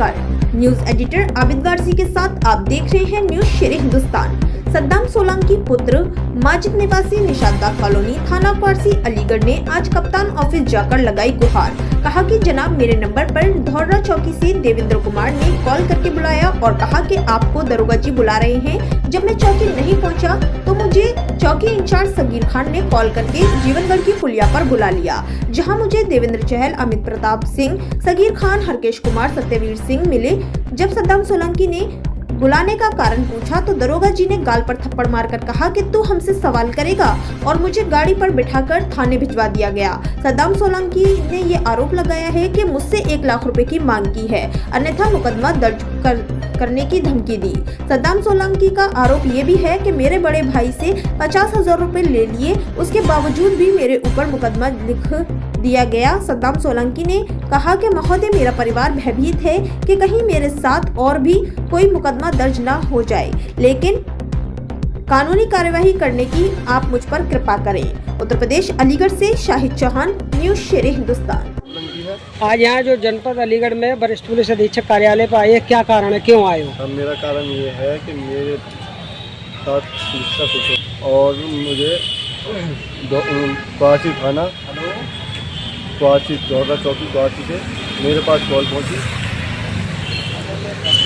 नमस्कार, news editor Abid Warsi के साथ आप देख रहे हैं न्यूज शेर हिंदुस्तान। सद्दाम सोलंकी पुत्र माजिद निवासी निशादा कॉलोनी थाना क्वारसी अलीगढ़ ने आज कप्तान ऑफिस जाकर लगाई गुहार। कहा कि जनाब मेरे नंबर पर धौरा चौकी से देवेंद्र कुमार ने कॉल करके बुलाया और कहा कि आपको दरोगा जी बुला रहे हैं। जब मैं चौकी नहीं पहुंचा तो मुझे चौकी इंचार्ज सगीर खान ने कॉल करके जीवनगढ़ की पुलिया पर बुला लिया, जहां मुझे देवेंद्र चहल, अमित प्रताप सिंह, सगीर खान, हरकेश कुमार, सत्यवीर सिंह मिले। जब सद्दाम सोलंकी ने बुलाने का कारण पूछा तो दरोगा जी ने गाल पर थप्पड़ मारकर कहा कि तू हमसे सवाल करेगा, और मुझे गाड़ी पर बिठाकर थाने भिजवा दिया गया। सद्दाम सोलंकी ने ये आरोप लगाया है कि मुझसे 1 लाख रुपए की मांग की है, अन्यथा मुकदमा दर्ज करने की धमकी दी। सद्दाम सोलंकी का आरोप ये भी है कि मेरे बड़े भाई से 50,000 रुपए ले लिए, उसके बावजूद भी मेरे ऊपर मुकदमा लिख दिया गया। सद्दाम सोलंकी ने कहा कि महोदय, मेरा परिवार भयभीत है कि कहीं मेरे साथ और भी कोई मुकदमा दर्ज न हो जाए, लेकिन कानूनी कार्यवाही करने की आप मुझ पर कृपा करें। उत्तर प्रदेश अलीगढ़ से शाहिद चौहान, न्यूज शेर हिंदुस्तान। आज यहाँ जो जनपद अलीगढ़ में वरिष्ठ पुलिस अधीक्षक कार्यालय पर आए, क्या कारण है, क्यों आए हो? मेरा कारण ये है कि मेरे साथ पुलिस का कुछ और मुझे क्वारसी थाना क्वारसी धौरा चौकी क्वारसी से मेरे पास कॉल पहुंची,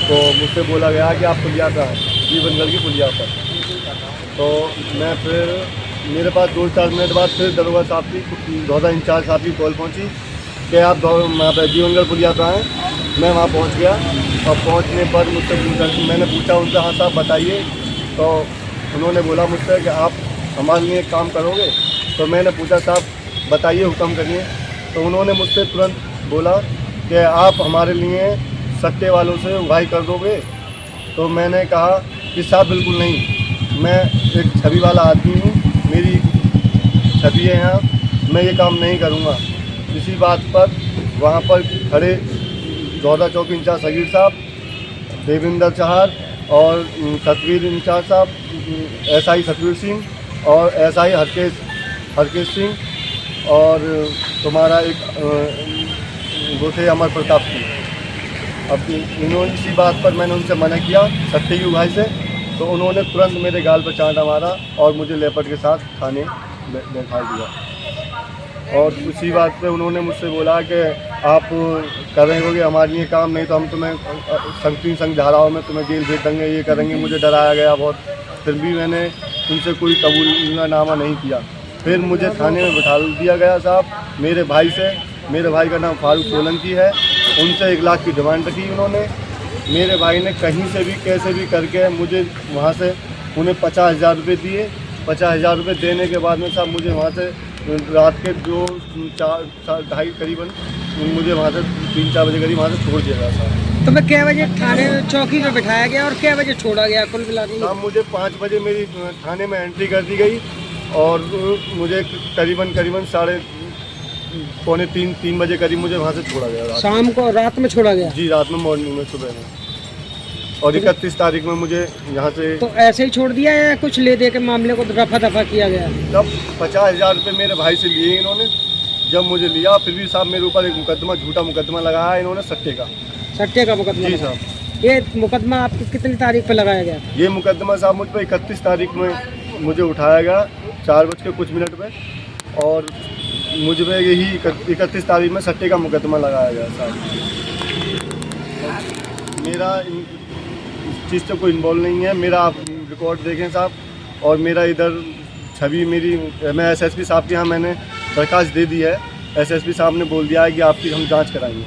तो मुझसे बोला गया कि आप पुलिया का हैं, जीवनगढ़ की पुलिया पर। तो मैं फिर मेरे पास 2-4 मिनट बाद फिर दरोगा साहब की, धौरा इंचार्ज साहब की कॉल पहुंची कि आप वहाँ पर जीवनगढ़ पुलिया पर हैं। मैं वहाँ पहुँच गया और पहुँचने पर मुझसे मैंने पूछा उनसे, हाँ साहब बताइए। तो उन्होंने बोला मुझसे कि आप हमारे लिए काम करोगे। तो मैंने पूछा साहब बताइए, हुक्म करिए। तो उन्होंने मुझसे तुरंत बोला कि आप हमारे लिए सट्टे वालों से उगाही कर दोगे। तो मैंने कहा कि साहब बिल्कुल नहीं, मैं एक छवि वाला आदमी हूँ, मेरी छवि है यहाँ, मैं ये काम नहीं करूँगा। इसी बात पर वहाँ पर खड़े धौरा चौकी इंचार्ज सगीर साहब, देवेंद्र चहल और सतवीर इंचार्ज साहब, SI सतवीर सिंह और SI हरकेश सिंह और तुम्हारा एक वो थे अमर प्रताप सिंह। अब इन्होंने इसी बात पर मैंने उनसे मना किया सट्टे की उगाही से, तो उन्होंने तुरंत मेरे गाल पर चांटा मारा और मुझे लेपट के साथ थाने बैठा दिया। और उसी बात पे उन्होंने मुझसे बोला कि आप कर रहे होगे हमारे लिए काम, नहीं तो हम तुम्हें संग धाराओं में तुम्हें जेल भेज देंगे, ये करेंगे। मुझे डराया गया बहुत, फिर भी मैंने उनसे कोई कबूलनामा नहीं किया। फिर मुझे थाने में बिठा दिया गया साहब, मेरे भाई से। मेरे भाई का नाम फारूक सोलंकी है, उनसे 1 लाख की डिमांड रखी उन्होंने। मेरे भाई ने कहीं से भी कैसे भी करके मुझे वहाँ से उन्हें 50,000 रुपये दिए। 50,000 रुपये देने के बाद में साहब मुझे वहाँ से रात के 2-4-2:30 करीबन मुझे वहाँ से 3-4 बजे करीब वहाँ से छोड़ दिया गया साहब। तुम्हें क्या बजे थाने चौकी पे बिठाया गया और क्या बजे छोड़ा गया कुल मिला के? साहब मुझे 5 बजे मेरी थाने में एंट्री कर दी गई और मुझे करीबन 2:45-3 बजे करीब मुझे वहाँ से छोड़ा गया। शाम को, रात में छोड़ा गया? जी, रात में, मॉर्निंग में, सुबह में। और 31 तारीख में मुझे यहाँ से। तो ऐसे ही छोड़ दिया या कुछ ले दे के मामले को रफा दफा किया गया? तब 50,000 रुपये मेरे भाई से लिए इन्होंने। जब मुझे लिया फिर भी साहब मेरे ऊपर एक मुकदमा, झूठा मुकदमा लगाया इन्होंने सट्टे का मुकदमा। जी साहब। ये मुकदमा आपको कितनी तारीख पे लगाया गया? ये मुकदमा साहब मुझ पर 31 तारीख में मुझे उठाया गया 4 बज के कुछ मिनट में, और मुझ पर यही 31 तारीख में सट्टे का मुकदमा लगाया गया साहब। मेरा इस चीज़ से कोई इन्वॉल्व नहीं है। मेरा आप रिकॉर्ड देखें साहब, और मेरा इधर छवि मेरी, मैं SSP साहब के यहाँ मैंने दरखास्त दे दी है। SSP साहब ने बोल दिया है कि आपकी हम जांच कराएंगे।